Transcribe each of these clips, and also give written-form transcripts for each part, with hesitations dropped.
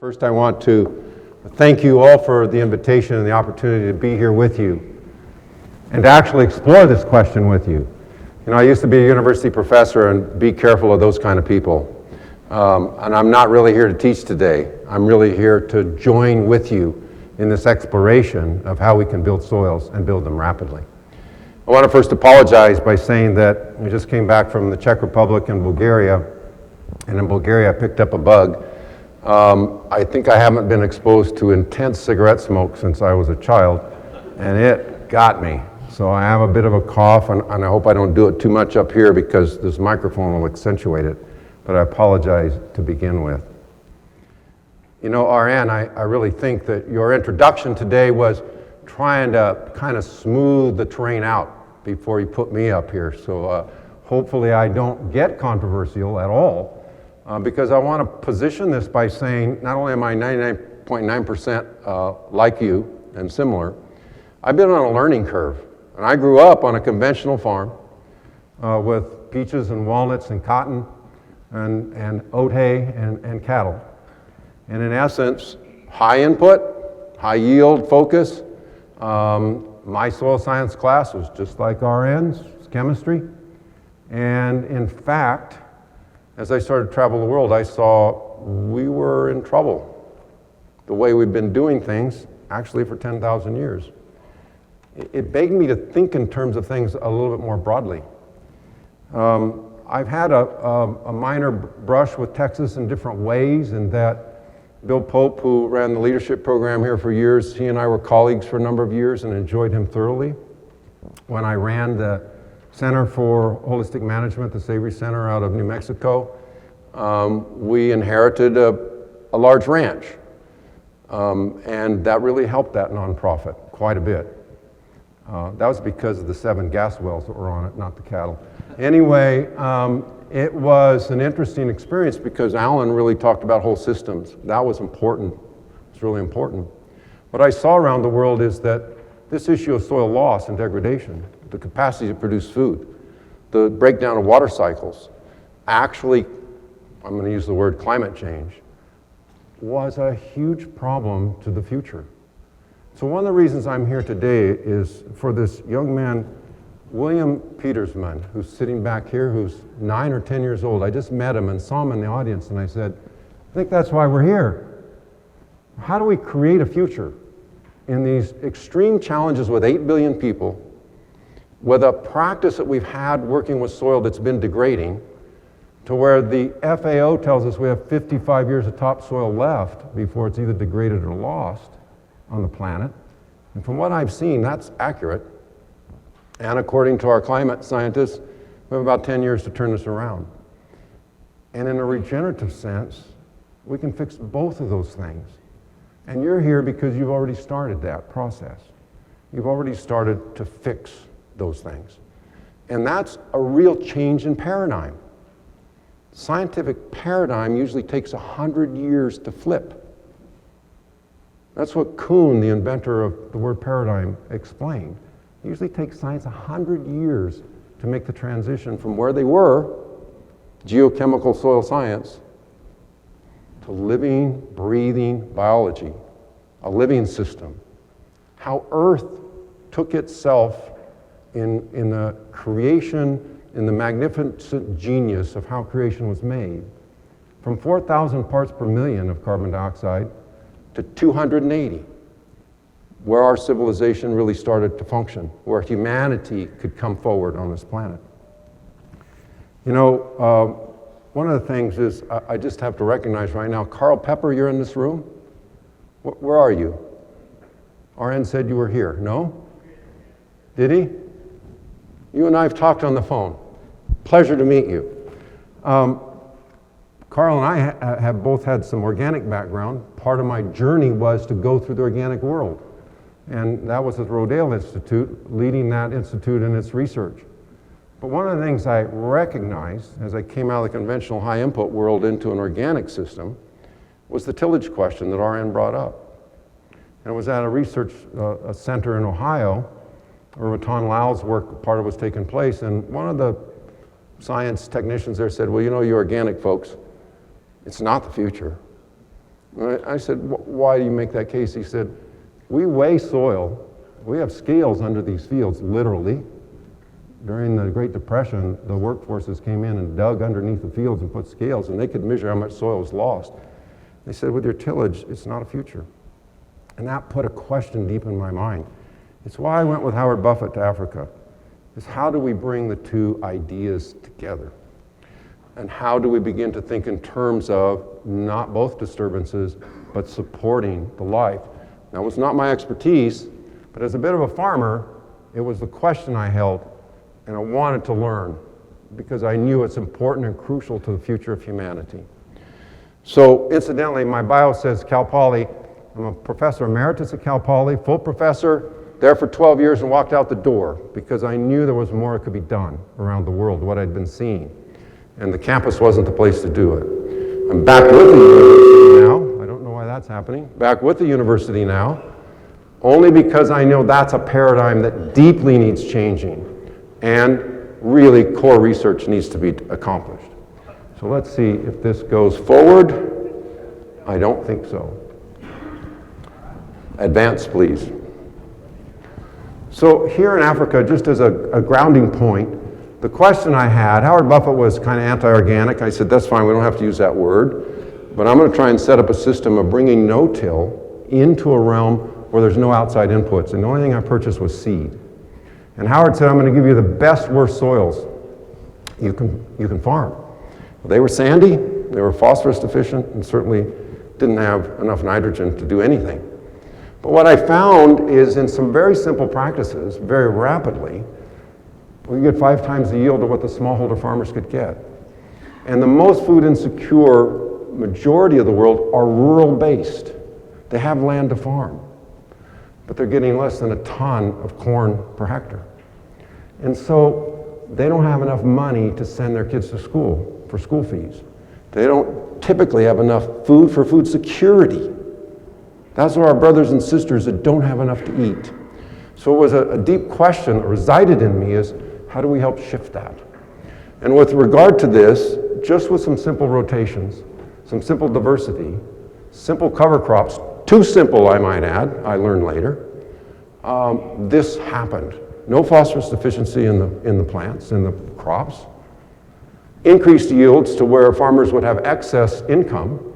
First, I want to thank you all for the invitation and the opportunity to be here with you and to actually explore this question with you. You know, I used to be a university professor, and be careful of those kind of people. And I'm not really here to teach today. I'm really here to join with you in this exploration of how we can build soils and build them rapidly. I want to first apologize by saying that we just came back from the Czech Republic and Bulgaria, and in Bulgaria I picked up a bug. I think I haven't been exposed to intense cigarette smoke since I was a child, and it got me. So I have a bit of a cough, and I hope I don't do it too much up here because this microphone will accentuate it, but I apologize to begin with. You know, RN, I really think that your introduction today was trying to kind of smooth the terrain out before you put me up here. So hopefully I don't get controversial at all. Because I want to position this by saying not only am I 99.9% like you and similar, I've been on a learning curve. And I grew up on a conventional farm with peaches and walnuts and cotton and oat hay and cattle. And in essence, high input, high yield focus. My soil science class was just like RN's, it's chemistry. And in fact, as I started to travel the world, I saw we were in trouble. The way we've been doing things, actually for 10,000 years. It begged me to think in terms of things a little bit more broadly. I've had a minor brush with Texas in different ways, in that Bill Pope, who ran the leadership program here for years, he and I were colleagues for a number of years and enjoyed him thoroughly. When I ran the Center for Holistic Management, the Savory Center out of New Mexico, we inherited a large ranch. And that really helped that nonprofit quite a bit. That was because of the 7 gas wells that were on it, not the cattle. Anyway, it was an interesting experience because Alan really talked about whole systems. That was important. It's really important. What I saw around the world is that this issue of soil loss and degradation, the capacity to produce food, the breakdown of water cycles, actually, I'm going to use the word climate change, was a huge problem to the future. So one of the reasons I'm here today is for this young man, William Petersman, who's sitting back here, who's 9 or 10 years old. I just met him and saw him in the audience, and I said, I think that's why we're here. How do we create a future in these extreme challenges with 8 billion people, with a practice that we've had working with soil that's been degrading, to where the FAO tells us we have 55 years of topsoil left before it's either degraded or lost on the planet. And from what I've seen, that's accurate. And according to our climate scientists, we have about 10 years to turn this around. And in a regenerative sense, we can fix both of those things. And you're here because you've already started that process. You've already started to fix those things. And that's a real change in paradigm. Scientific paradigm usually takes 100 years to flip. That's what Kuhn, the inventor of the word paradigm, explained. It usually takes science 100 years to make the transition from where they were, geochemical soil science, to living, breathing biology, a living system. How Earth took itself in the creation, in the magnificent genius of how creation was made, from 4,000 parts per million of carbon dioxide to 280, where our civilization really started to function, where humanity could come forward on this planet. You know, one of the things is, I just have to recognize right now, Carl Pepper, you're in this room? Where are you? RN said you were here, no? Did he? You and I have talked on the phone. Pleasure to meet you. Carl and I have both had some organic background. Part of my journey was to go through the organic world. And that was at the Rodale Institute, leading that institute in its research. But one of the things I recognized as I came out of the conventional high input world into an organic system was the tillage question that RN brought up. And it was at a research center in Ohio, where Ratan Lal's work, part of it was taking place, and one of the science technicians there said, well, you know, you organic folks, it's not the future. I said, why do you make that case? He said, we weigh soil. We have scales under these fields, literally. During the Great Depression, the workforces came in and dug underneath the fields and put scales, and they could measure how much soil was lost. They said, with your tillage, it's not a future. And that put a question deep in my mind. It's why I went with Howard Buffett to Africa, is how do we bring the two ideas together? And how do we begin to think in terms of not both disturbances, but supporting the life? Now, it was not my expertise, but as a bit of a farmer, it was the question I held, and I wanted to learn because I knew it's important and crucial to the future of humanity. So, incidentally, my bio says Cal Poly. I'm a professor emeritus at Cal Poly, full professor, there for 12 years and walked out the door because I knew there was more that could be done around the world, what I'd been seeing. And the campus wasn't the place to do it. I'm back with the university now. I don't know why that's happening. Back with the university now, only because I know that's a paradigm that deeply needs changing and really core research needs to be accomplished. So let's see if this goes forward. I don't think so. Advance, please. So here in Africa, just as a grounding point, the question I had, Howard Buffett was kind of anti-organic. I said, that's fine, we don't have to use that word. But I'm going to try and set up a system of bringing no-till into a realm where there's no outside inputs. And the only thing I purchased was seed. And Howard said, I'm going to give you the best, worst soils you can farm. Well, they were sandy, they were phosphorus deficient, and certainly didn't have enough nitrogen to do anything. But what I found is in some very simple practices, very rapidly, we get 5 times the yield of what the smallholder farmers could get. And the most food insecure majority of the world are rural based. They have land to farm, but they're getting less than a ton of corn per hectare. And so they don't have enough money to send their kids to school for school fees. They don't typically have enough food for food security. That's where our brothers and sisters that don't have enough to eat. So it was a deep question that resided in me is, how do we help shift that? And with regard to this, just with some simple rotations, some simple diversity, simple cover crops, too simple I might add, I learned later, this happened. No phosphorus deficiency in the plants, in the crops. Increased yields to where farmers would have excess income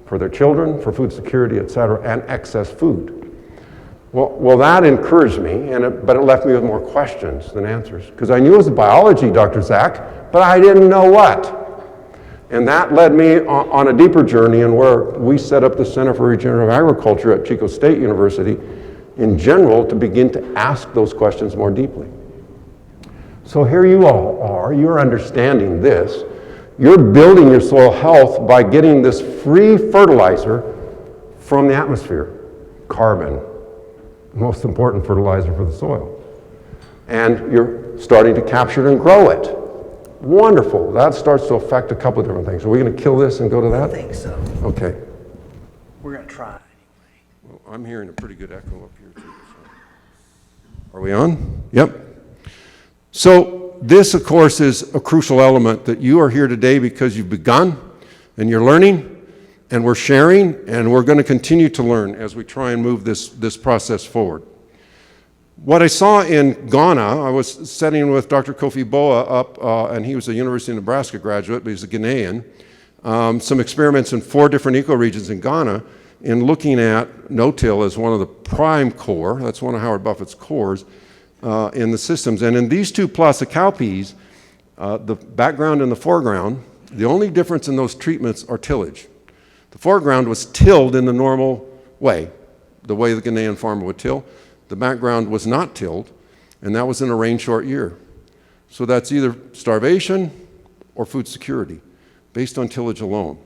for their children, for food security, et cetera, and excess food. Well, that encouraged me, but it left me with more questions than answers. Because I knew it was biology, Dr. Zach, but I didn't know what. And that led me on a deeper journey in where we set up the Center for Regenerative Agriculture at Chico State University in general to begin to ask those questions more deeply. So here you all are, you're understanding this. You're building your soil health by getting this free fertilizer from the atmosphere, carbon. Most important fertilizer for the soil. And you're starting to capture it and grow it. Wonderful. That starts to affect a couple of different things. Are we going to kill this and go to that? I think so. Okay. We're going to try anyway. Well, I'm hearing a pretty good echo up here too. So. Are we on? Yep. So this, of course, is a crucial element that you are here today because you've begun and you're learning. And we're sharing, and we're going to continue to learn as we try and move this process forward. What I saw in Ghana, I was sitting with Dr. Kofi Boa up, and he was a University of Nebraska graduate, but he's a Ghanaian, some experiments in 4 different ecoregions in Ghana in looking at no-till as one of the prime core, that's one of Howard Buffett's cores, in the systems. And in these 2 plots of cowpeas, the background and the foreground, the only difference in those treatments are tillage. The foreground was tilled in the normal way, the way the Ghanaian farmer would till. The background was not tilled, and that was in a rain-short year. So that's either starvation or food security, based on tillage alone.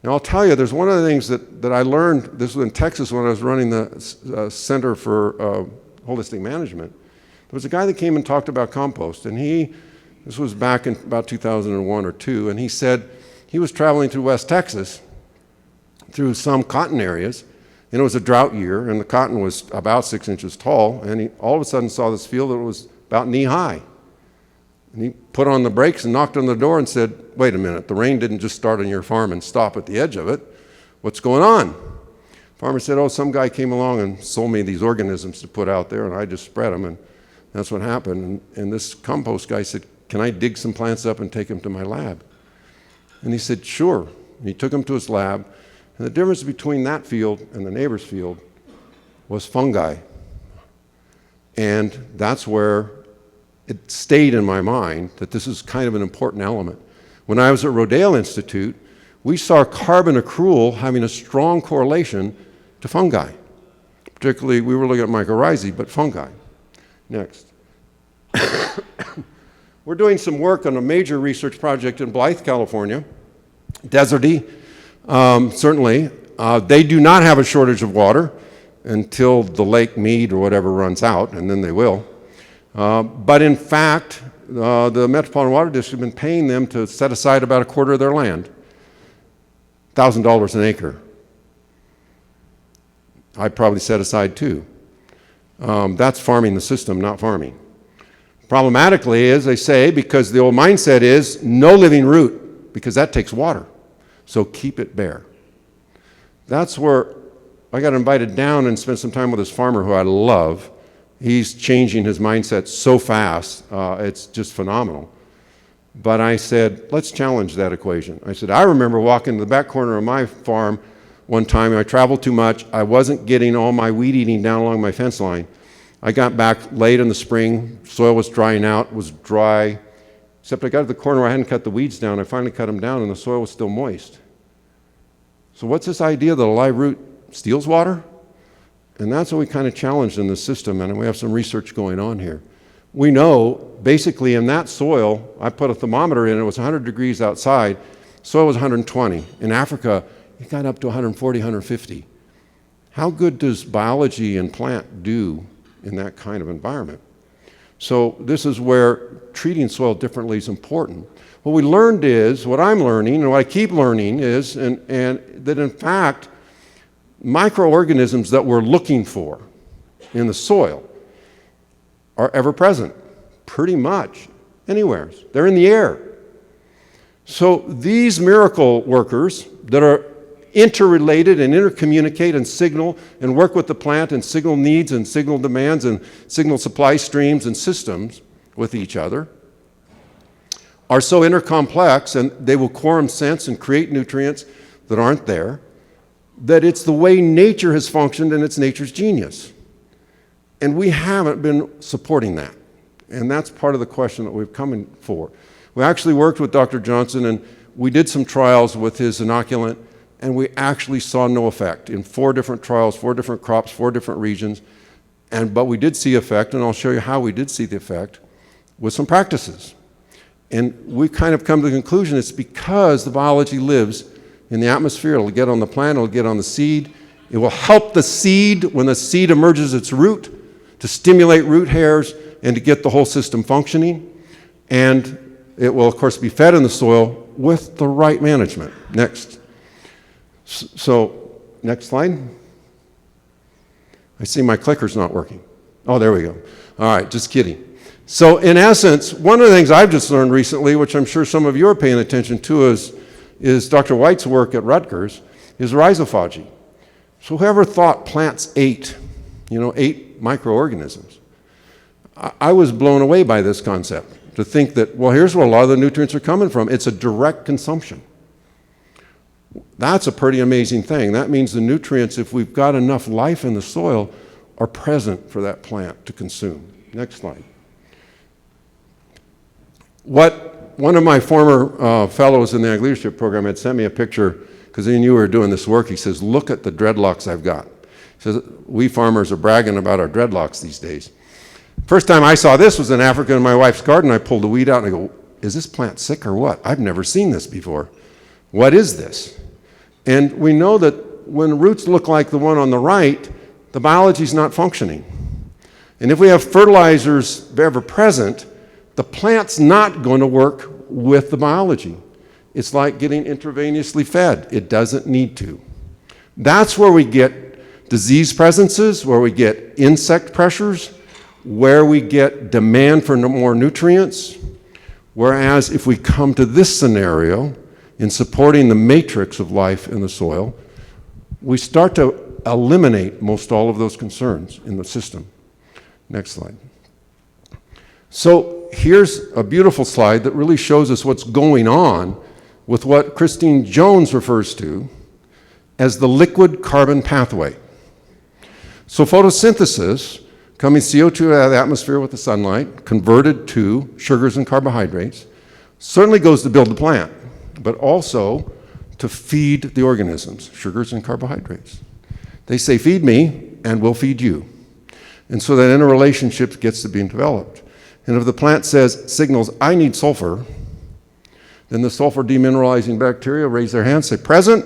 Now I'll tell you, there's one of the things that I learned, this was in Texas when I was running the Center for Holistic Management. There was a guy that came and talked about compost, and this was back in about 2001 or 2, and he said he was traveling through West Texas, through some cotton areas, and it was a drought year, and the cotton was about 6 inches tall, and he all of a sudden saw this field that was about knee-high. And he put on the brakes and knocked on the door and said, wait a minute, the rain didn't just start on your farm and stop at the edge of it. What's going on? Farmer said, oh, some guy came along and sold me these organisms to put out there, and I just spread them, and that's what happened. And this compost guy said, can I dig some plants up and take them to my lab? And he said, sure. And he took them to his lab, and the difference between that field and the neighbor's field was fungi. And that's where it stayed in my mind that this is kind of an important element. When I was at Rodale Institute, we saw carbon accrual having a strong correlation to fungi. Particularly, we were looking at mycorrhizae, but fungi. Next. We're doing some work on a major research project in Blythe, California. Deserty, certainly. They do not have a shortage of water until the Lake Mead or whatever runs out, and then they will. But in fact, the Metropolitan Water District has been paying them to set aside about a quarter of their land, $1,000 an acre. I'd probably set aside too. That's farming the system, not farming. Problematically, as they say, because the old mindset is no living root, because that takes water. So keep it bare. That's where I got invited down and spent some time with this farmer who I love. He's changing his mindset so fast, it's just phenomenal. But I said, let's challenge that equation. I said, I remember walking to the back corner of my farm one time, and I traveled too much. I wasn't getting all my weed eating down along my fence line. I got back late in the spring, soil was drying out, was dry, except I got to the corner where I hadn't cut the weeds down. I finally cut them down, and the soil was still moist. So what's this idea that a live root steals water? And that's what we kind of challenged in the system, and we have some research going on here. We know, basically, in that soil, I put a thermometer in, it was 100 degrees outside, soil was 120. In Africa, it got up to 140, 150. How good does biology and plant do in that kind of environment? So this is where treating soil differently is important. What we learned is, what I'm learning, and what I keep learning is, and that in fact, microorganisms that we're looking for in the soil are ever present, pretty much anywhere. They're in the air. So these miracle workers that are interrelated and intercommunicate and signal and work with the plant and signal needs and signal demands and signal supply streams and systems with each other are so intercomplex, and they will quorum sense and create nutrients that aren't there, that it's the way nature has functioned and it's nature's genius. And we haven't been supporting that. And that's part of the question that we've come in for. We actually worked with Dr. Johnson, and we did some trials with his inoculant, and we actually saw no effect in 4 different trials, 4 different crops, 4 different regions. But we did see effect, and I'll show you how we did see the effect with some practices. And we kind of come to the conclusion it's because the biology lives in the atmosphere. It'll get on the plant, it'll get on the seed. It will help the seed when the seed emerges its root to stimulate root hairs and to get the whole system functioning. And it will, of course, be fed in the soil with the right management. Next. So, next slide. I see my clicker's not working. Oh, there we go. All right, just kidding. So, in essence, one of the things I've just learned recently, which I'm sure some of you are paying attention to, is Dr. White's work at Rutgers, is rhizophagy. So whoever thought plants ate microorganisms? I was blown away by this concept, to think that, well, here's where a lot of the nutrients are coming from. It's a direct consumption. That's a pretty amazing thing. That means the nutrients, if we've got enough life in the soil, are present for that plant to consume. Next slide. One of my former fellows in the Ag Leadership Program had sent me a picture, because he knew we were doing this work. He says, look at the dreadlocks I've got. He says, we farmers are bragging about our dreadlocks these days. First time I saw this was in Africa in my wife's garden. I pulled the weed out and I go, is this plant sick or what? I've never seen this before. What is this? And we know that when roots look like the one on the right, the biology's not functioning. And if we have fertilizers ever present, the plant's not going to work with the biology. It's like getting intravenously fed. It doesn't need to. That's where we get disease presences, where we get insect pressures, where we get demand for more nutrients. Whereas if we come to this scenario, in supporting the matrix of life in the soil, we start to eliminate most all of those concerns in the system. Next slide. So here's a beautiful slide that really shows us what's going on with what Christine Jones refers to as the liquid carbon pathway. So photosynthesis, coming CO2 out of the atmosphere with the sunlight, converted to sugars and carbohydrates, certainly goes to build the plant, but also to feed the organisms, sugars and carbohydrates. They say, feed me, and we'll feed you. And so that interrelationship gets to being developed. And if the plant signals, I need sulfur, then the sulfur demineralizing bacteria raise their hands, say, present.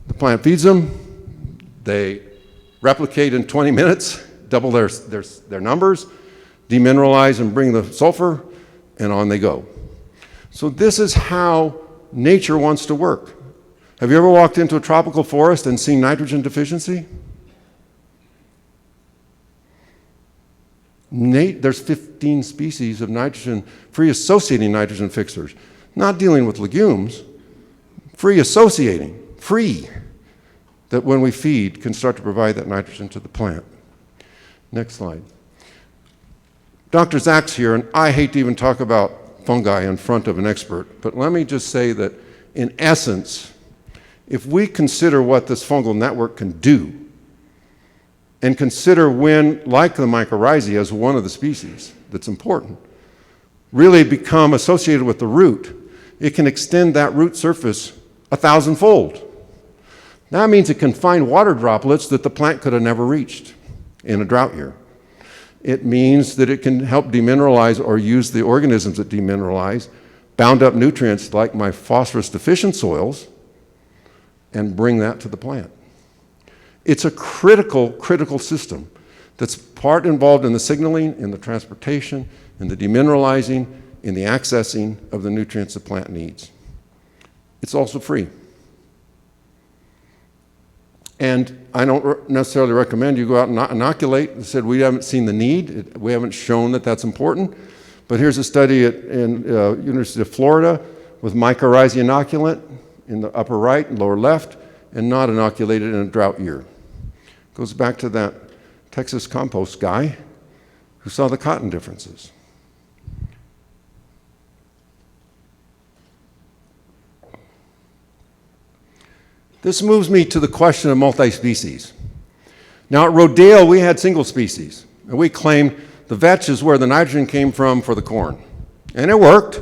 The plant feeds them. They replicate in 20 minutes, double their numbers, demineralize and bring the sulfur, and on they go. So this is how nature wants to work. Have you ever walked into a tropical forest and seen nitrogen deficiency? There's 15 species of nitrogen, free associating nitrogen fixers. Not dealing with legumes, free associating, free, that when we feed can start to provide that nitrogen to the plant. Next slide. Dr. Zach's here, and I hate to even talk about fungi in front of an expert, but let me just say that in essence, if we consider what this fungal network can do, and consider when, like the mycorrhizae as one of the species that's important, really become associated with the root, it can extend that root surface 1,000-fold. That means it can find water droplets that the plant could have never reached in a drought year. It means that it can help demineralize or use the organisms that demineralize, bound up nutrients like my phosphorus deficient soils, and bring that to the plant. It's a critical system that's part involved in the signaling, in the transportation, in the demineralizing, in the accessing of the nutrients the plant needs. It's also free. And I don't necessarily recommend you go out and inoculate. I said we haven't seen the need. We haven't shown that that's important. But here's a study in University of Florida with mycorrhizae inoculant in the upper right and lower left, and not inoculated in a drought year. Goes back to that Texas compost guy who saw the cotton differences. This moves me to the question of multi-species. Now at Rodale, we had single species, and we claimed the vetch is where the nitrogen came from for the corn. And it worked.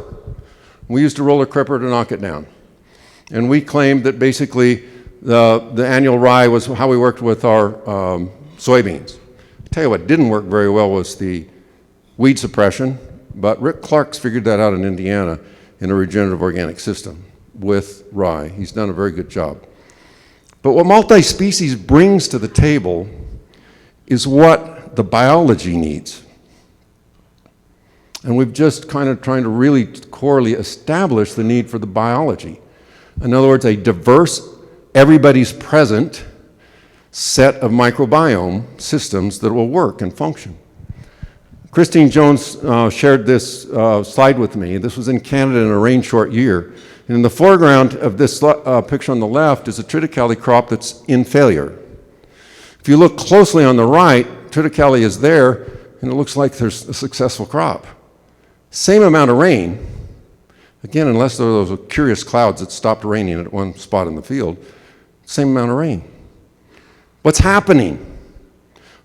We used a roller clipper to knock it down. And we claimed that basically the annual rye was how we worked with our soybeans. I'll tell you what didn't work very well was the weed suppression, but Rick Clark's figured that out in Indiana in a regenerative organic system with rye. He's done a very good job. But what multi-species brings to the table is what the biology needs. And we've just kind of trying to really corely establish the need for the biology. In other words, a diverse, everybody's present set of microbiome systems that will work and function. Christine Jones shared this slide with me. This was in Canada in a rain-short year. And in the foreground of this picture on the left is a triticale crop that's in failure. If you look closely on the right, triticale is there, and it looks like there's a successful crop. Same amount of rain, again, unless there were those curious clouds that stopped raining at one spot in the field, same amount of rain. What's happening?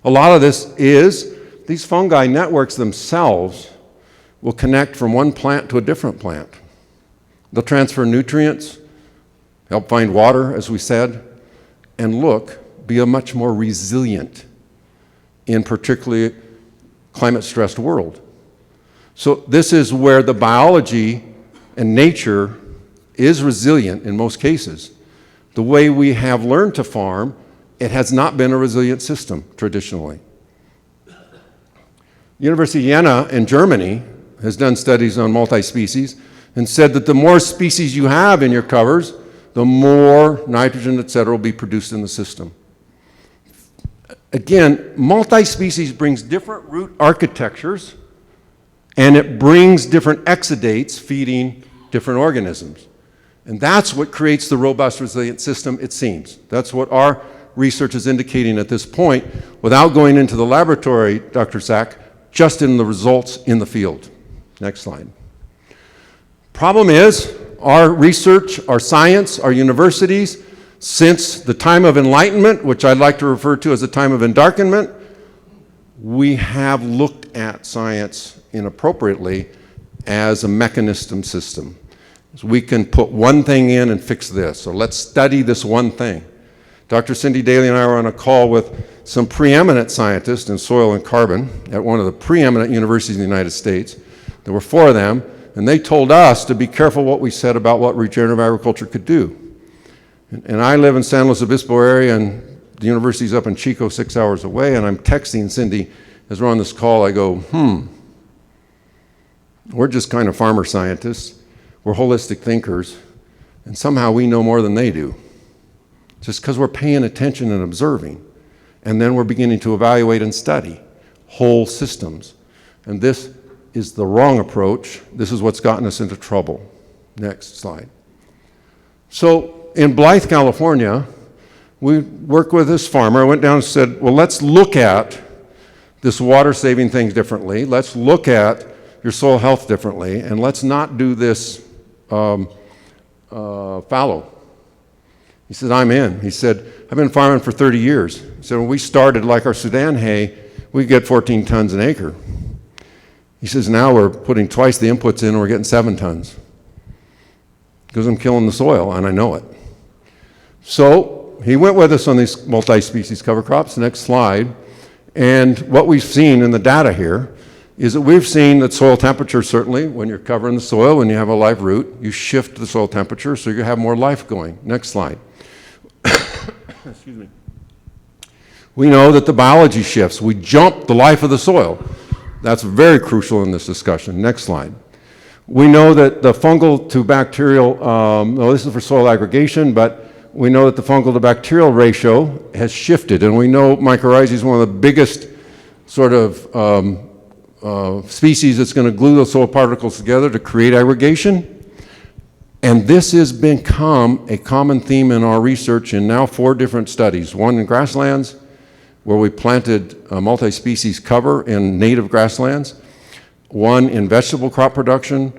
A lot of this is these fungi networks themselves will connect from one plant to a different plant. They'll transfer nutrients, help find water, as we said, and be a much more resilient in particularly climate-stressed world. So this is where the biology and nature is resilient in most cases. The way we have learned to farm, it has not been a resilient system traditionally. University of Jena in Germany has done studies on multi-species and said that the more species you have in your covers, the more nitrogen, et cetera, will be produced in the system. Again, multi-species brings different root architectures, and it brings different exudates feeding different organisms. And that's what creates the robust, resilient system, it seems. That's what our research is indicating at this point, without going into the laboratory, Dr. Sack, just in the results in the field. Next slide. Problem is, our research, our science, our universities, since the time of enlightenment, which I'd like to refer to as the time of endarkenment, we have looked at science inappropriately as a mechanism system. So we can put one thing in and fix this. So let's study this one thing. Dr. Cindy Daly and I were on a call with some preeminent scientists in soil and carbon at one of the preeminent universities in the United States. There were 4 of them, and they told us to be careful what we said about what regenerative agriculture could do. And I live in San Luis Obispo area, and the university's up in Chico 6 hours away, and I'm texting Cindy as we're on this call. I go, we're just kind of farmer scientists. We're holistic thinkers, and somehow we know more than they do. Just because we're paying attention and observing, and then we're beginning to evaluate and study whole systems. And this is the wrong approach. This is what's gotten us into trouble. Next slide. So in Blythe, California, we worked with this farmer. I went down and said, well, let's look at this water-saving things differently. Let's look at your soil health differently, and let's not do this fallow. He said, I'm in. He said, I've been farming for 30 years. He said, when we started, like our Sudan hay, we get 14 tons an acre. He says, now we're putting twice the inputs in and we're getting 7 tons. Because I'm killing the soil, and I know it. So he went with us on these multi-species cover crops. Next slide. And what we've seen in the data here is that we've seen that soil temperature, certainly, when you're covering the soil, when you have a live root, you shift the soil temperature so you have more life going. Next slide. Excuse me. We know that the biology shifts. We jump the life of the soil. That's very crucial in this discussion. Next slide. We know that the fungal to bacterial, this is for soil aggregation, but we know that the fungal to bacterial ratio has shifted, and we know mycorrhizae is one of the biggest sort of species that's going to glue those soil particles together to create aggregation. And this has become a common theme in our research in now 4 different studies. One in grasslands, where we planted a multi-species cover in native grasslands. One in vegetable crop production.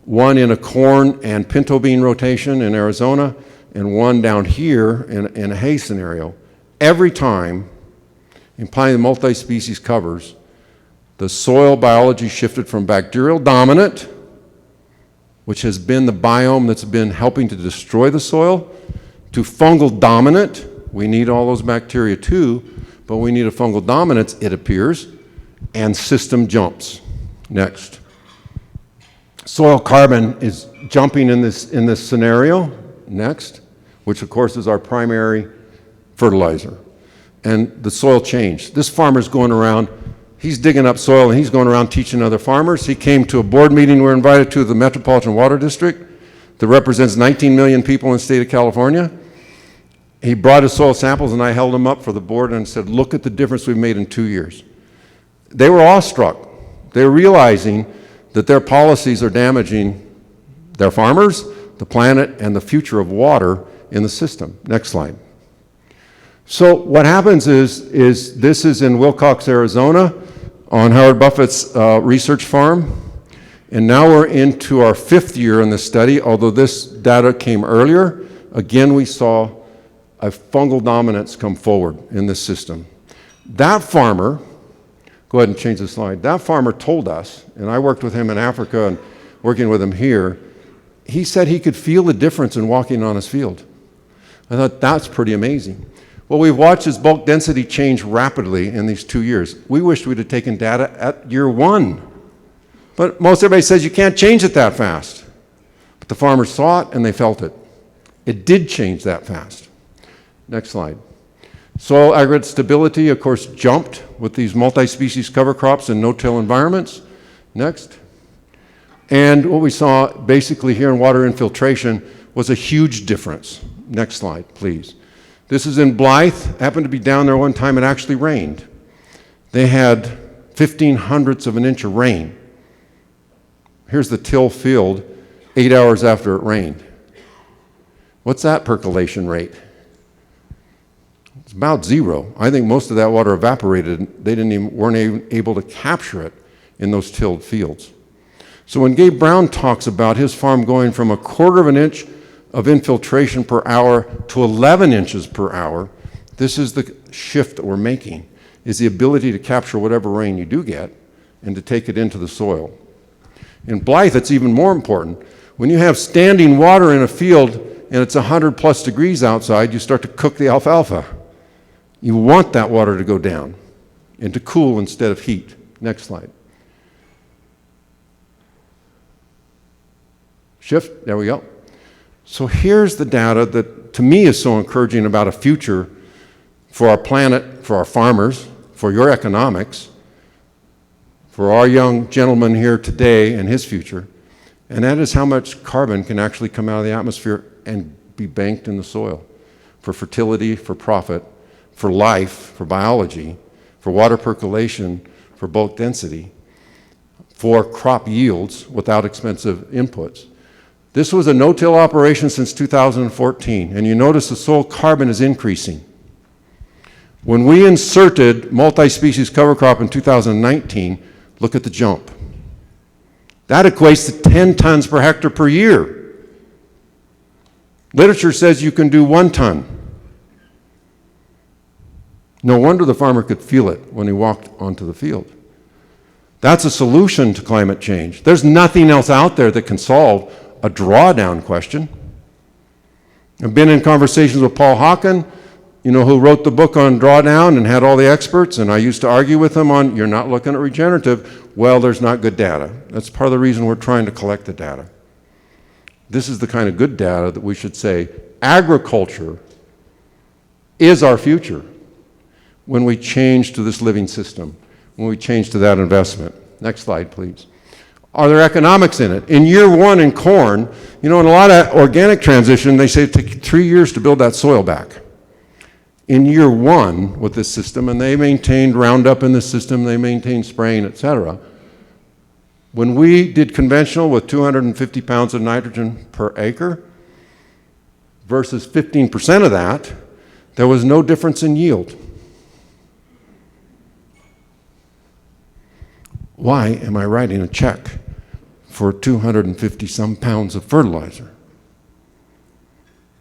One in a corn and pinto bean rotation in Arizona. And one down here in a hay scenario. Every time in planting the multi-species covers, the soil biology shifted from bacterial dominant, which has been the biome that's been helping to destroy the soil, to fungal dominant. We need all those bacteria too, but we need a fungal dominance, it appears, and system jumps. Next. Soil carbon is jumping in this scenario. Next. Which of course is our primary fertilizer. And the soil changed. This farmer's going around, he's digging up soil and he's going around teaching other farmers. He came to a board meeting we were invited to the Metropolitan Water District that represents 19 million people in the state of California. He brought his soil samples and I held them up for the board and said, look at the difference we've made in 2 years. They were awestruck. They're realizing that their policies are damaging their farmers, the planet, and the future of water in the system. Next slide. So what happens is this is in Wilcox, Arizona, on Howard Buffett's research farm. And now we're into our 5th year in this study, although this data came earlier. Again, we saw a fungal dominance come forward in this system. That farmer, go ahead and change the slide. That farmer told us, and I worked with him in Africa and working with him here, he said he could feel the difference in walking on his field. I thought that's pretty amazing. Well, we've watched his bulk density change rapidly in these 2 years. We wished we'd have taken data at year 1. But most everybody says you can't change it that fast. But the farmers saw it and they felt it. It did change that fast. Next slide. Soil aggregate stability, of course, jumped with these multi-species cover crops in no-till environments. Next. And what we saw basically here in water infiltration was a huge difference. Next slide, please. This is in Blythe. Happened to be down there one time. It actually rained. They had 1/1500ths of an inch of rain. Here's the till field 8 hours after it rained. What's that percolation rate? It's about 0. I think most of that water evaporated. They weren't able to capture it in those tilled fields. So when Gabe Brown talks about his farm going from 1/4 of an inch of infiltration per hour to 11 inches per hour, this is the shift that we're making, is the ability to capture whatever rain you do get and to take it into the soil. In Blythe, it's even more important. When you have standing water in a field and it's 100+ degrees outside, you start to cook the alfalfa. You want that water to go down and to cool instead of heat. Next slide. Shift, there we go. So here's the data that to me is so encouraging about a future for our planet, for our farmers, for your economics, for our young gentleman here today and his future, and that is how much carbon can actually come out of the atmosphere and be banked in the soil for fertility, for profit, for life, for biology, for water percolation, for bulk density, for crop yields without expensive inputs. This was a no-till operation since 2014, and you notice the soil carbon is increasing. When we inserted multi-species cover crop in 2019, look at the jump. That equates to 10 tons per hectare per year. Literature says you can do 1 ton. No wonder the farmer could feel it when he walked onto the field. That's a solution to climate change. There's nothing else out there that can solve a drawdown question. I've been in conversations with Paul Hawken, who wrote the book on drawdown and had all the experts, and I used to argue with him on, you're not looking at regenerative. Well, there's not good data. That's part of the reason we're trying to collect the data. This is the kind of good data that we should say, agriculture is our future when we change to this living system, when we change to that investment. Next slide, please. Are there economics in it? In year 1 in corn, in a lot of organic transition, they say it takes 3 years to build that soil back. In year 1 with this system, and they maintained Roundup in the system, they maintained spraying, et cetera. When we did conventional with 250 pounds of nitrogen per acre versus 15% of that, there was no difference in yield. Why am I writing a check for 250 some pounds of fertilizer?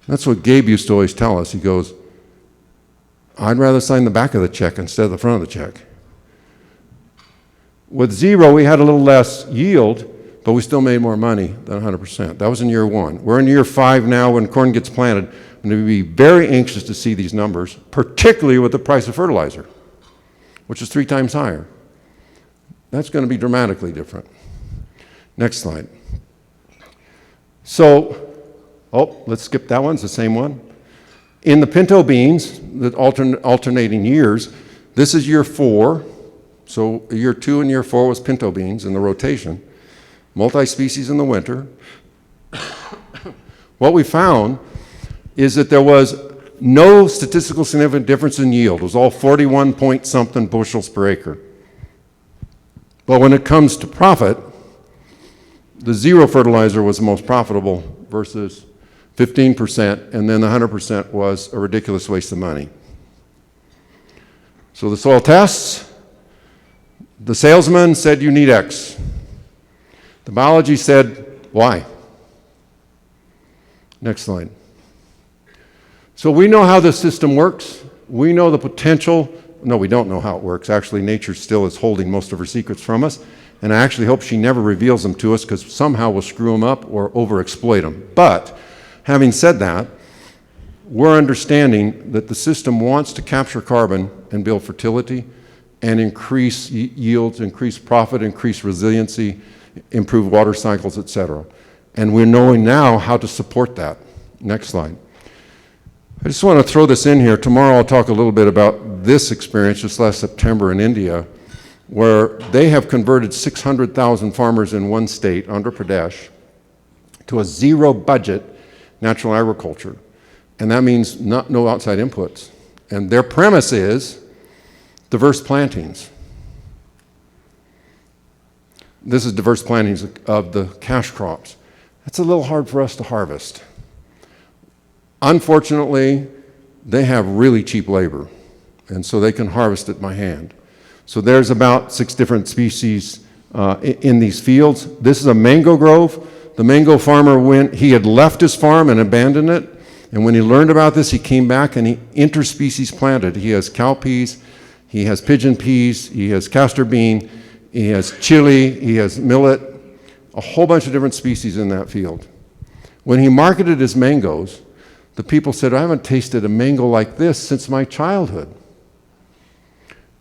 That's what Gabe used to always tell us. He goes, I'd rather sign the back of the check instead of the front of the check. With 0, we had a little less yield, but we still made more money than 100%. That was in year 1. We're in year 5 now when corn gets planted. I'm going to be very anxious to see these numbers, particularly with the price of fertilizer, which is 3 times higher. That's going to be dramatically different. Next slide. So, let's skip that one. It's the same one. In the pinto beans, the alternating years, this is year 4. So year 2 and year 4 was pinto beans in the rotation. Multi-species in the winter. What we found is that there was no statistical significant difference in yield. It was all 41 point something bushels per acre. But when it comes to profit, the 0 fertilizer was the most profitable versus 15%, and then the 100% was a ridiculous waste of money. So the soil tests, the salesman said you need X. The biology said Y. Next slide. So we know how this system works. We know the potential. No, we don't know how it works. Actually, nature still is holding most of her secrets from us, and I actually hope she never reveals them to us because somehow we'll screw them up or overexploit them. But having said that, we're understanding that the system wants to capture carbon and build fertility and increase yields, increase profit, increase resiliency, improve water cycles, et cetera. And we're knowing now how to support that. Next slide. I just want to throw this in here. Tomorrow I'll talk a little bit about this experience just last September in India, where they have converted 600,000 farmers in one state, Andhra Pradesh, to a 0 budget natural agriculture. And that means no outside inputs. And their premise is diverse plantings. This is diverse plantings of the cash crops. That's a little hard for us to harvest. Unfortunately, they have really cheap labor, and so they can harvest it by hand. So there's about 6 different species in these fields. This is a mango grove. The mango farmer he had left his farm and abandoned it, and when he learned about this, he came back and he interspecies planted. He has cowpeas, he has pigeon peas, he has castor bean, he has chili, he has millet, a whole bunch of different species in that field. When he marketed his mangoes, the people said, I haven't tasted a mango like this since my childhood.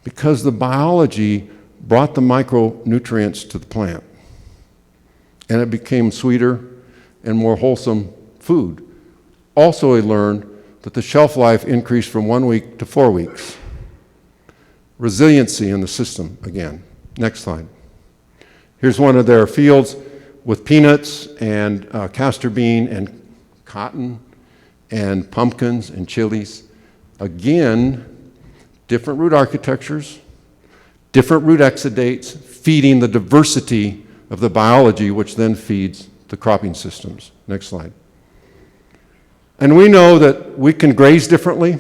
Because the biology brought the micronutrients to the plant. And it became sweeter and more wholesome food. Also, he learned that the shelf life increased from 1 week to 4 weeks. Resiliency in the system again. Next slide. Here's one of their fields with peanuts and castor bean and cotton and pumpkins and chilies. Again, different root architectures, different root exudates, feeding the diversity of the biology, which then feeds the cropping systems. Next slide. And we know that we can graze differently,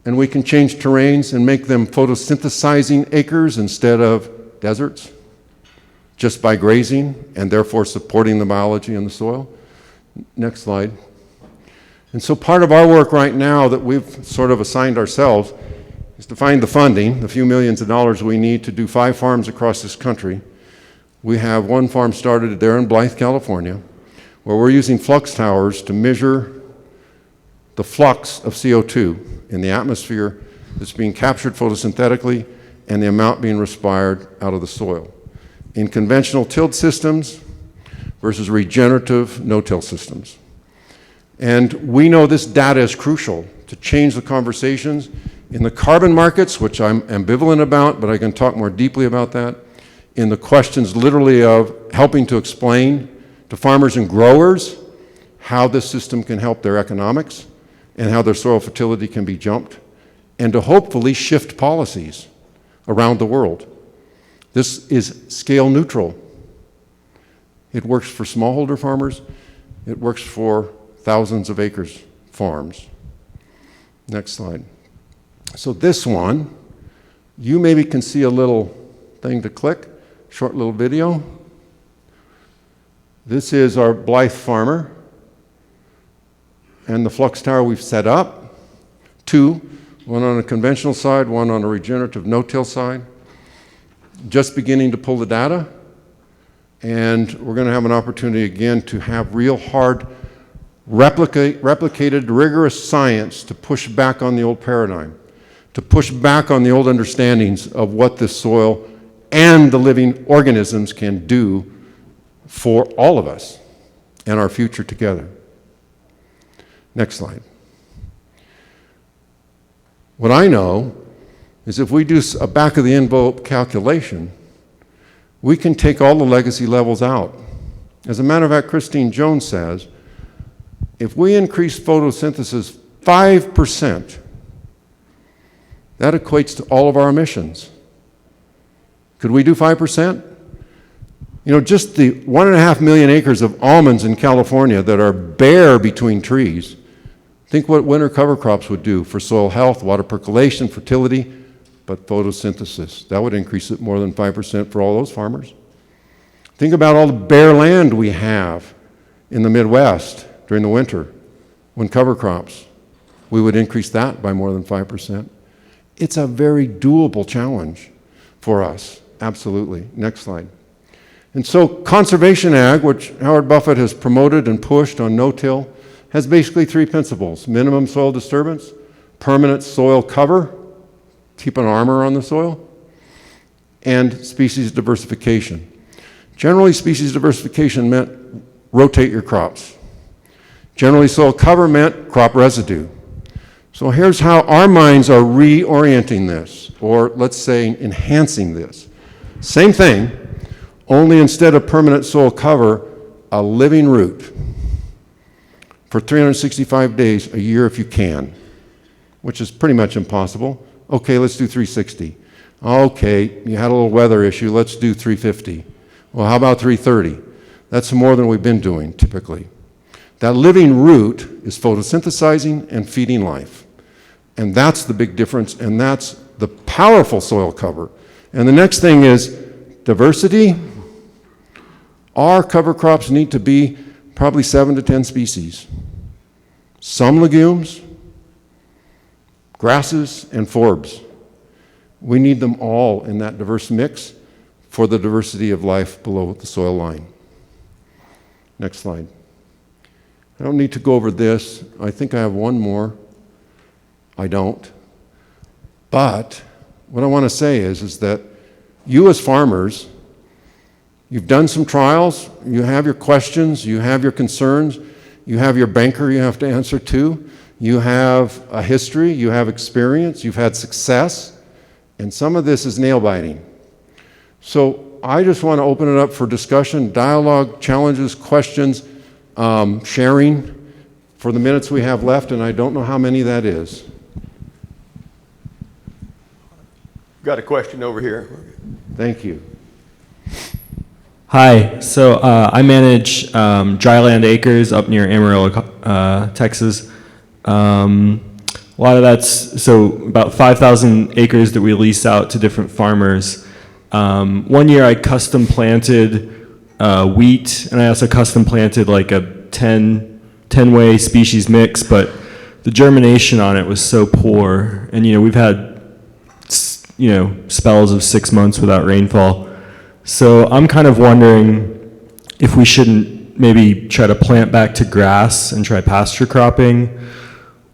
and we can change terrains and make them photosynthesizing acres instead of deserts, just by grazing and therefore supporting the biology in the soil. Next slide. And so part of our work right now that we've sort of assigned ourselves is to find the funding, the few millions of dollars we need to do 5 farms across this country. We have one farm started there in Blythe, California, where we're using flux towers to measure the flux of CO2 in the atmosphere that's being captured photosynthetically and the amount being respired out of the soil in conventional tilled systems versus regenerative no-till systems. And we know this data is crucial to change the conversations in the carbon markets, which I'm ambivalent about, but I can talk more deeply about that, in the questions literally of helping to explain to farmers and growers how this system can help their economics and how their soil fertility can be jumped, and to hopefully shift policies around the world. This is scale neutral. It works for smallholder farmers. It works for thousands of acres farms. Next slide. So this one, you maybe can see a little thing to click, short little video. This is our Blythe farmer and the flux tower we've set up. 2, one on a conventional side, one on a regenerative no-till side. Just beginning to pull the data, and we're going to have an opportunity again to have real hard replicated rigorous science to push back on the old paradigm, to push back on the old understandings of what this soil and the living organisms can do for all of us and our future together. Next slide. What I know is if we do a back of the envelope calculation, we can take all the legacy levels out. As a matter of fact, Christine Jones says, if we increase photosynthesis 5%, that equates to all of our emissions. Could we do 5%? You know, just the 1.5 million acres of almonds in California that are bare between trees, think what winter cover crops would do for soil health, water percolation, fertility, but photosynthesis. That would increase it more than 5% for all those farmers. Think about all the bare land we have in the Midwest during the winter when cover crops. We would increase that by more than 5%. It's a very doable challenge for us, absolutely. Next slide. And so conservation ag, which Howard Buffett has promoted and pushed on no-till, has basically 3 principles: minimum soil disturbance, permanent soil cover, keep an armor on the soil, and species diversification. Generally, species diversification meant rotate your crops. Generally, soil cover meant crop residue. So here's how our minds are reorienting this, or let's say enhancing this. Same thing, only instead of permanent soil cover, a living root for 365 days a year if you can, which is pretty much impossible. Okay, let's do 360. Okay, you had a little weather issue, let's do 350. Well, how about 330? That's more than we've been doing typically. That living root is photosynthesizing and feeding life. And that's the big difference, and that's the powerful soil cover. And the next thing is diversity. Our cover crops need to be probably 7 to 10 species. Some legumes, grasses, and forbs. We need them all in that diverse mix for the diversity of life below the soil line. Next slide. I don't need to go over this. I think I have one more. I don't. But what I want to say is that you as farmers, you've done some trials, you have your questions, you have your concerns, you have your banker you have to answer to, you have a history, you have experience, you've had success, and some of this is nail-biting. So I just want to open it up for discussion, dialogue, challenges, questions, sharing for the minutes we have left, and I don't know how many that is. Got a question over here. Thank you. Hi, so I manage dryland acres up near Amarillo, Texas. A lot of that's, so about 5,000 acres that we lease out to different farmers. One year I custom planted wheat, and I also custom planted like a 10-way species mix, but the germination on it was so poor. And, we've had, spells of 6 months without rainfall. So I'm kind of wondering if we shouldn't maybe try to plant back to grass and try pasture cropping,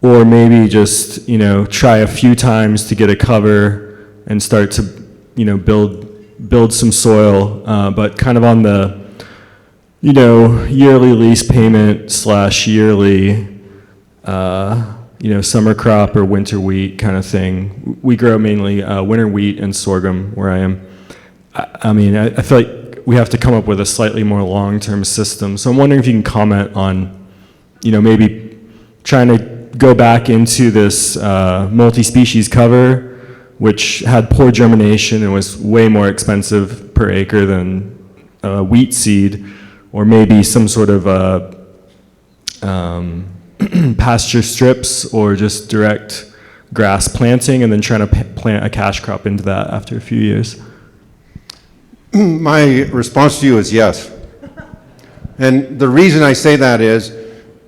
or maybe just, try a few times to get a cover and start to, build some soil, but kind of on the, yearly lease payment / yearly, summer crop or winter wheat kind of thing. We grow mainly winter wheat and sorghum where I am. I feel like we have to come up with a slightly more long-term system. So I'm wondering if you can comment on, maybe trying to go back into this multi-species cover, which had poor germination and was way more expensive per acre than wheat seed, or maybe some sort of pasture strips or just direct grass planting, and then trying to plant a cash crop into that after a few years. My response to you is yes. And the reason I say that is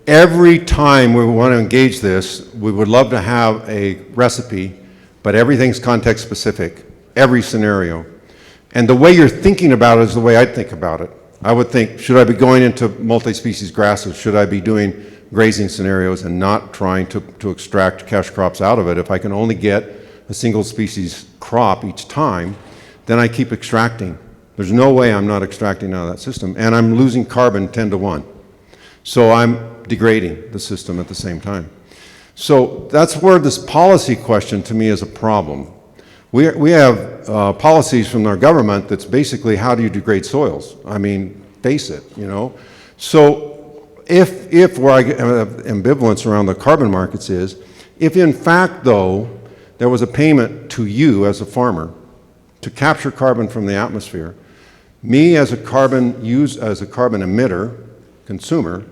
every time we want to engage this, we would love to have a recipe, but everything's context specific, every scenario. And the way you're thinking about it is the way I'd think about it. I would think, should I be going into multi-species grasses? Should I be doing grazing scenarios and not trying to extract cash crops out of it? If I can only get a single species crop each time, then I keep extracting. There's no way I'm not extracting out of that system, and I'm losing carbon 10 to 1. So I'm degrading the system at the same time. So that's where this policy question to me is a problem. We have policies from our government that's basically how do you degrade soils? Face it, So if where I have ambivalence around the carbon markets is, if in fact though, there was a payment to you as a farmer to capture carbon from the atmosphere, me as a carbon emitter, consumer,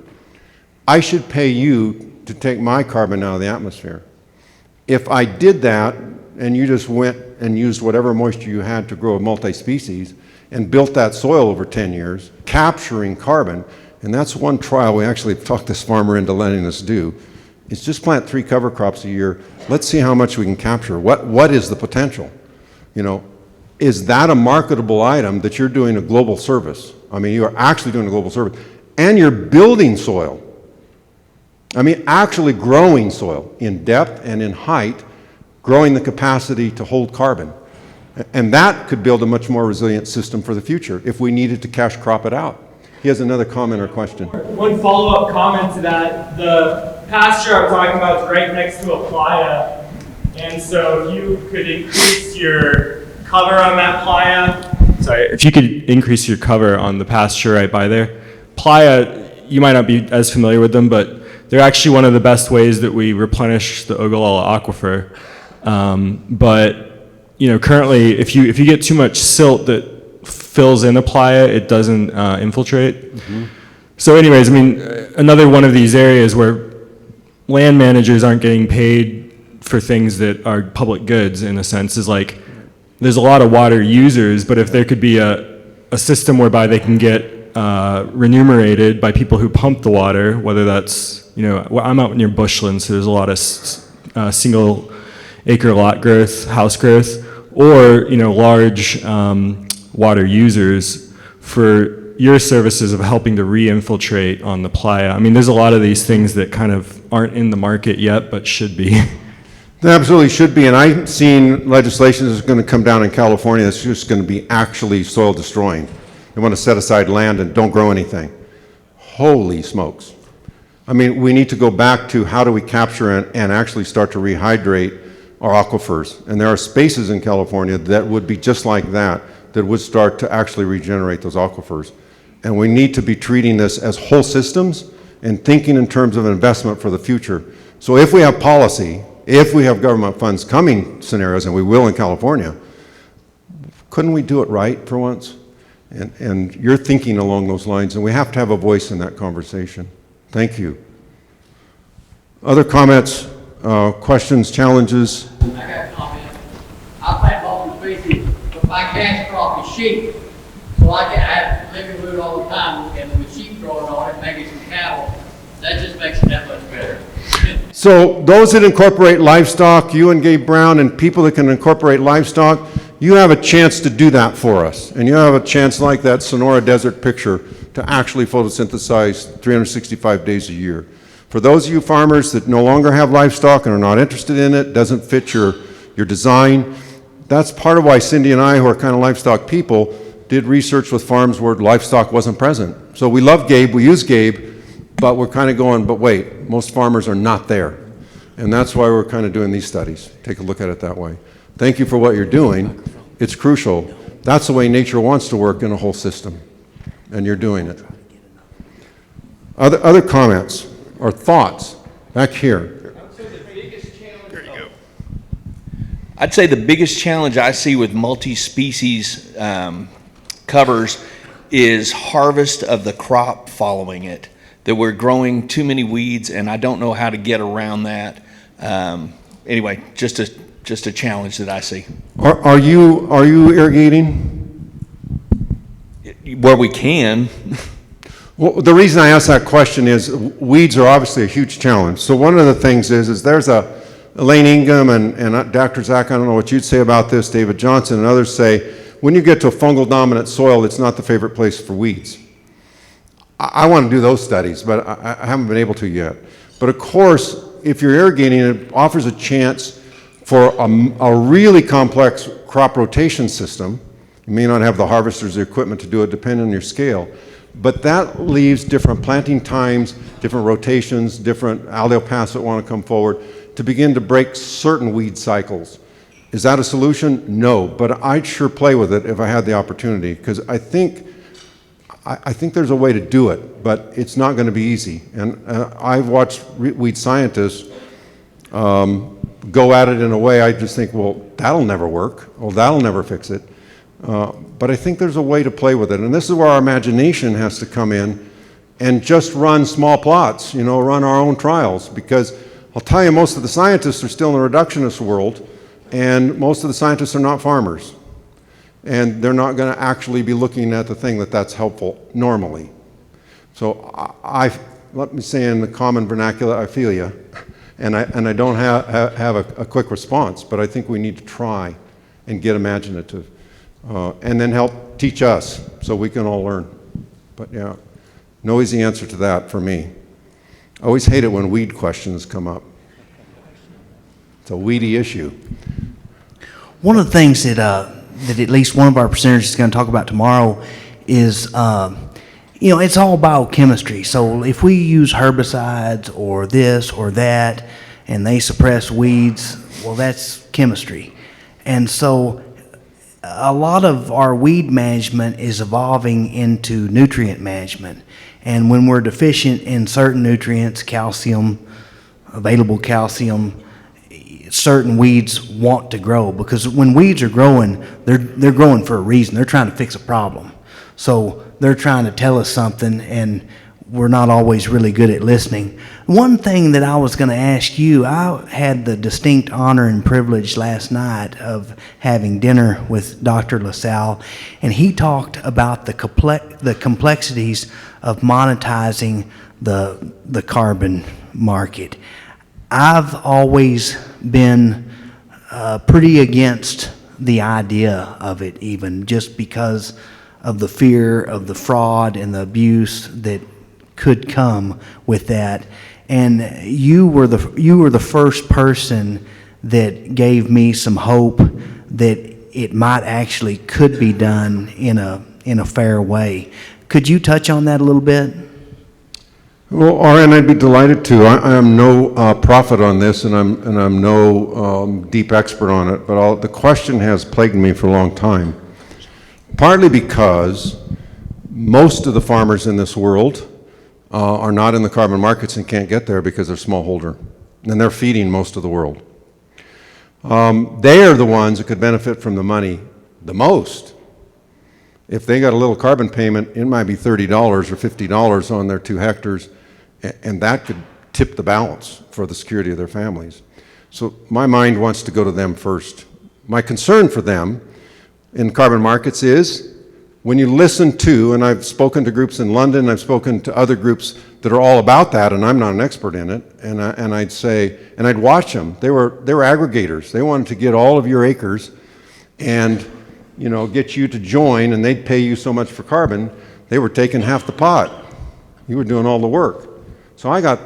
I should pay you to take my carbon out of the atmosphere. If I did that and you just went and used whatever moisture you had to grow a multi-species and built that soil over 10 years, capturing carbon, and that's one trial we actually talked this farmer into letting us do, is just plant 3 cover crops a year. Let's see how much we can capture. What is the potential? Is that a marketable item that you're doing a global service? You are actually doing a global service. And you're building soil. Actually growing soil in depth and in height, growing the capacity to hold carbon. And that could build a much more resilient system for the future if we needed to cash crop it out. He has another comment or question. One follow-up comment to that. The pasture I'm talking about is right next to a playa. And so if you could increase your cover on that playa. Sorry, if you could increase your cover on the pasture right by there. Playa, you might not be as familiar with them, but they're actually one of the best ways that we replenish the Ogallala aquifer. But currently, if you get too much silt that fills in a playa, it doesn't infiltrate. Mm-hmm. So anyways, I mean, another one of these areas where land managers aren't getting paid for things that are public goods in a sense is like, there's a lot of water users, but if there could be a system whereby they can get remunerated by people who pump the water, whether that's, well, I'm out near Bushland, so there's a lot of single acre lot growth, house growth, or, large water users for your services of helping to re-infiltrate on the playa. I mean, there's a lot of these things that kind of aren't in the market yet, but should be. There absolutely should be, and I've seen legislation that's going to come down in California that's just going to be actually soil destroying. They want to set aside land and don't grow anything. Holy smokes. I mean, we need to go back to how do we capture and actually start to rehydrate our aquifers. And there are spaces in California that would be just like that would start to actually regenerate those aquifers. And we need to be treating this as whole systems and thinking in terms of investment for the future. So if we have policy, if we have government funds coming scenarios, and we will in California, couldn't we do it right for once? And you're thinking along those lines, and we have to have a voice in that conversation. Thank you. Other comments, questions, challenges? I got a comment. I plant multiple species, but my cash crop is sheep. So I have living root all the time, and with sheep growing on it, maybe some cattle, that just makes it that much better. So those that incorporate livestock, you and Gabe Brown, and people that can incorporate livestock, you have a chance to do that for us. And you have a chance, like that Sonora Desert picture, to actually photosynthesize 365 days a year. For those of you farmers that no longer have livestock and are not interested in it, doesn't fit your design, that's part of why Cindy and I, who are kind of livestock people, did research with farms where livestock wasn't present. So we love Gabe, we use Gabe, but we're kind of going, but wait, most farmers are not there. And that's why we're kind of doing these studies. Take a look at it that way. Thank you for what you're doing. It's crucial. That's the way nature wants to work in a whole system. And you're doing it. Other comments or thoughts back here? I'd say the biggest challenge I see with multi-species covers is harvest of the crop following it. That we're growing too many weeds, and I don't know how to get around that. Anyway, just a challenge that I see. Are you irrigating? Where we can. Well, the reason I ask that question is weeds are obviously a huge challenge. So one of the things is there's Elaine Ingham and Dr. Zach, I don't know what you'd say about this, David Johnson and others say, when you get to a fungal dominant soil, it's not the favorite place for weeds. I want to do those studies, but I haven't been able to yet. But of course, if you're irrigating, it offers a chance for a really complex crop rotation system. You may not have the harvesters, the equipment to do it, depending on your scale. But that leaves different planting times, different rotations, different allele paths that want to come forward to begin to break certain weed cycles. Is that a solution? No, but I'd sure play with it if I had the opportunity, because I think there's a way to do it, but it's not going to be easy. And I've watched weed scientists go at it in a way I just think, well, that'll never work. Well, that'll never fix it. But I think there's a way to play with it. And this is where our imagination has to come in and just run small plots, run our own trials. Because I'll tell you, most of the scientists are still in the reductionist world, and most of the scientists are not farmers. And they're not going to actually be looking at the thing that's helpful normally. So let me say in the common vernacular, I feel you. And I don't have a quick response, but I think we need to try and get imaginative. And then help teach us so we can all learn. But yeah, no easy answer to that for me. I always hate it when weed questions come up. It's a weedy issue. One of the things that at least one of our presenters is going to talk about tomorrow is, it's all biochemistry. So if we use herbicides or this or that, and they suppress weeds, well, that's chemistry. And so a lot of our weed management is evolving into nutrient management. And when we're deficient in certain nutrients, calcium, available calcium, certain weeds want to grow, because when weeds are growing, they're growing for a reason. They're trying to fix a problem. So they're trying to tell us something, and we're not always really good at listening. One thing that I was going to ask you, I had the distinct honor and privilege last night of having dinner with Dr. LaSalle, and he talked about the complexities of monetizing the carbon market. I've always been pretty against the idea of it, even just because of the fear of the fraud and the abuse that could come with that. And you were the first person that gave me some hope that it might actually could be done in a fair way. Could you touch on that a little bit? Well, RN, I'd be delighted to. I am no prophet on this, and I'm no deep expert on it, but the question has plagued me for a long time. Partly because most of the farmers in this world are not in the carbon markets and can't get there because they're smallholder, and they're feeding most of the world. They are the ones that could benefit from the money the most. If they got a little carbon payment, it might be $30 or $50 on their 2 hectares, and that could tip the balance for the security of their families. So my mind wants to go to them first. My concern for them in carbon markets is when you listen to, and I've spoken to groups in London, I've spoken to other groups that are all about that, and I'm not an expert in it, and I'd say, and I'd watch them. They were aggregators. They wanted to get all of your acres and, you know, get you to join, and they'd pay you so much for carbon. They were taking half the pot. You were doing all the work. So I got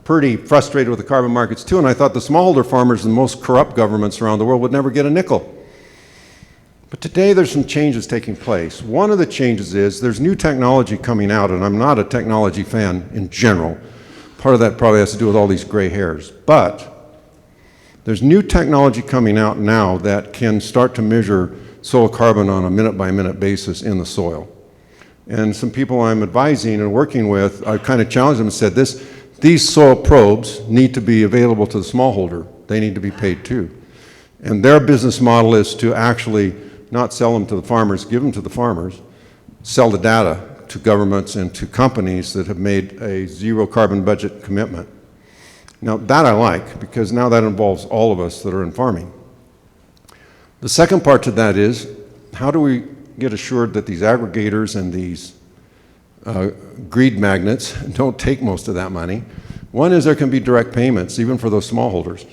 pretty frustrated with the carbon markets too, and I thought the smallholder farmers and most corrupt governments around the world would never get a nickel. But today there's some changes taking place. One of the changes is there's new technology coming out, and I'm not a technology fan in general. Part of that probably has to do with all these gray hairs. But there's new technology coming out now that can start to measure soil carbon on a minute-by-minute basis in the soil. And some people I'm advising and working with, I kind of challenged them and said, these soil probes need to be available to the smallholder. They need to be paid too. And their business model is to actually not sell them to the farmers, give them to the farmers, sell the data to governments and to companies that have made a zero carbon budget commitment. Now that I like, because now that involves all of us that are in farming. The second part to that is, how do we get assured that these aggregators and these greed magnets don't take most of that money? One is there can be direct payments, even for those smallholders.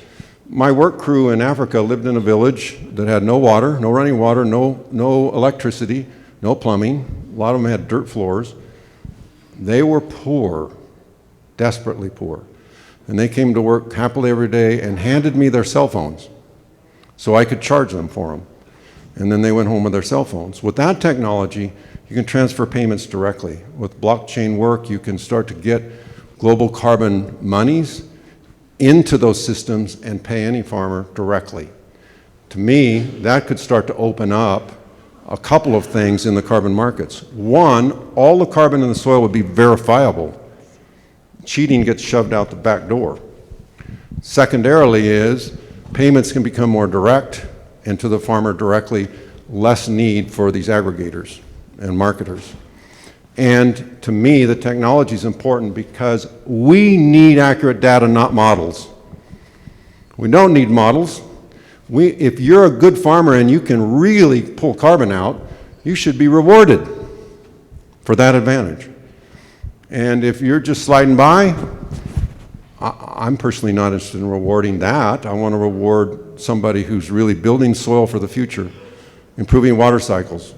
My work crew in Africa lived in a village that had no water, no running water, no electricity, no plumbing. A lot of them had dirt floors. They were poor, desperately poor. And they came to work happily every day and handed me their cell phones so I could charge them for them. And then they went home with their cell phones. With that technology, you can transfer payments directly. With blockchain work, you can start to get global carbon monies into those systems and pay any farmer directly. To me, that could start to open up a couple of things in the carbon markets. One, all the carbon in the soil would be verifiable. Cheating gets shoved out the back door. Secondarily is payments can become more direct and to the farmer directly, less need for these aggregators and marketers. And to me, the technology is important because we need accurate data, not models. We don't need models. If you're a good farmer and you can really pull carbon out, you should be rewarded for that advantage. And if you're just sliding by, I'm personally not interested in rewarding that. I want to reward somebody who's really building soil for the future, improving water cycles,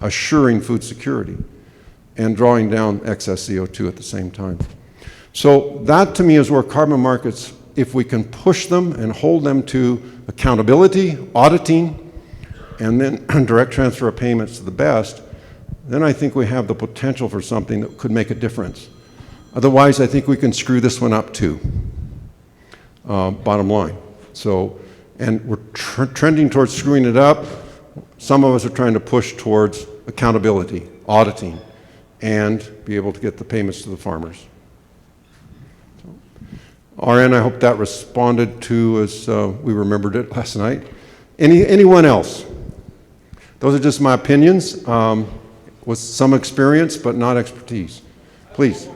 assuring food security, and drawing down excess CO2 at the same time. So that to me is where carbon markets, if we can push them and hold them to accountability, auditing, and then direct transfer of payments to the best, then I think we have the potential for something that could make a difference. Otherwise, I think we can screw this one up too, bottom line. So, and we're trending towards screwing it up. Some of us are trying to push towards accountability, auditing, and be able to get the payments to the farmers. RN, I hope that responded to as we remembered it last night. Anyone else? Those are just my opinions with some experience, but not expertise. Please.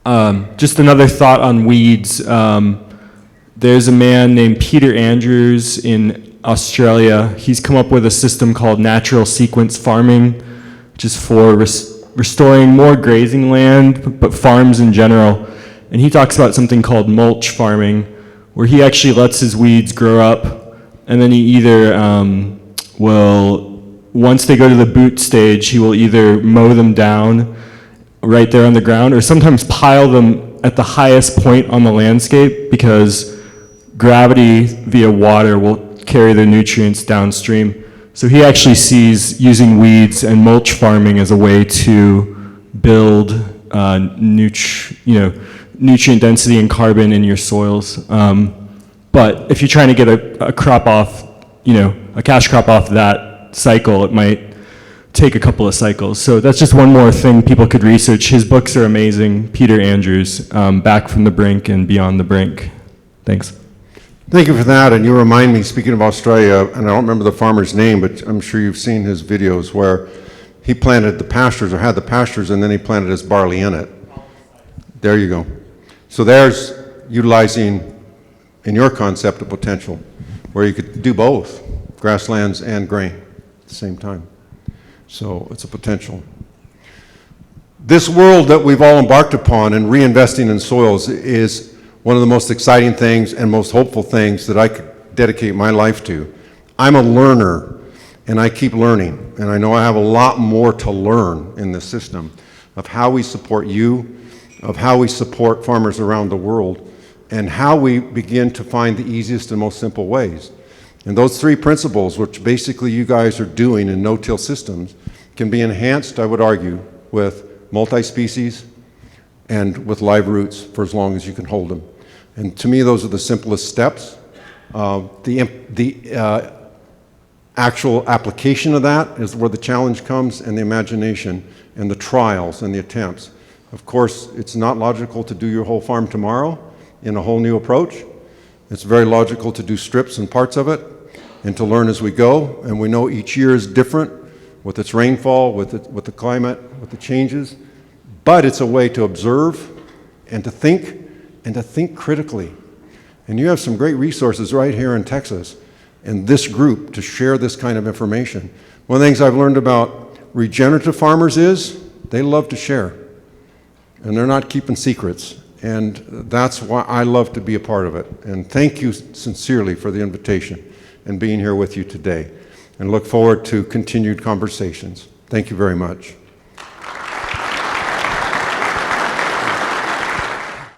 Just another thought on weeds. There's a man named Peter Andrews in Australia. He's come up with a system called natural sequence farming, which is for restoring more grazing land, but farms in general. And he talks about something called mulch farming, where he actually lets his weeds grow up, and then he either once they go to the boot stage, he will either mow them down right there on the ground, or sometimes pile them at the highest point on the landscape, because gravity via water will carry the nutrients downstream. So he actually sees using weeds and mulch farming as a way to build nutrient density and carbon in your soils. But if you're trying to get a crop off, a cash crop off that cycle, it might take a couple of cycles. So that's just one more thing people could research. His books are amazing. Peter Andrews, Back from the Brink and Beyond the Brink. Thanks. Thank you for that, and you remind me, speaking of Australia, and I don't remember the farmer's name, but I'm sure you've seen his videos where he planted the pastures, or had the pastures, and then he planted his barley in it. There you go. So there's utilizing, in your concept, a potential where you could do both, grasslands and grain at the same time. So it's a potential. This world that we've all embarked upon and reinvesting in soils is one of the most exciting things and most hopeful things that I could dedicate my life to. I'm a learner, and I keep learning, and I know I have a lot more to learn in this system of how we support you, of how we support farmers around the world, and how we begin to find the easiest and most simple ways. And those three principles, which basically you guys are doing in no-till systems, can be enhanced, I would argue, with multi-species and with live roots for as long as you can hold them. And to me, those are the simplest steps. The actual application of that is where the challenge comes, and the imagination and the trials and the attempts. Of course, it's not logical to do your whole farm tomorrow in a whole new approach. It's very logical to do strips and parts of it and to learn as we go. And we know each year is different with its rainfall, with the climate, with the changes. But it's a way to observe and to think critically. And you have some great resources right here in Texas in this group to share this kind of information. One of the things I've learned about regenerative farmers is they love to share. And they're not keeping secrets. And that's why I love to be a part of it. And thank you sincerely for the invitation and being here with you today. And look forward to continued conversations. Thank you very much.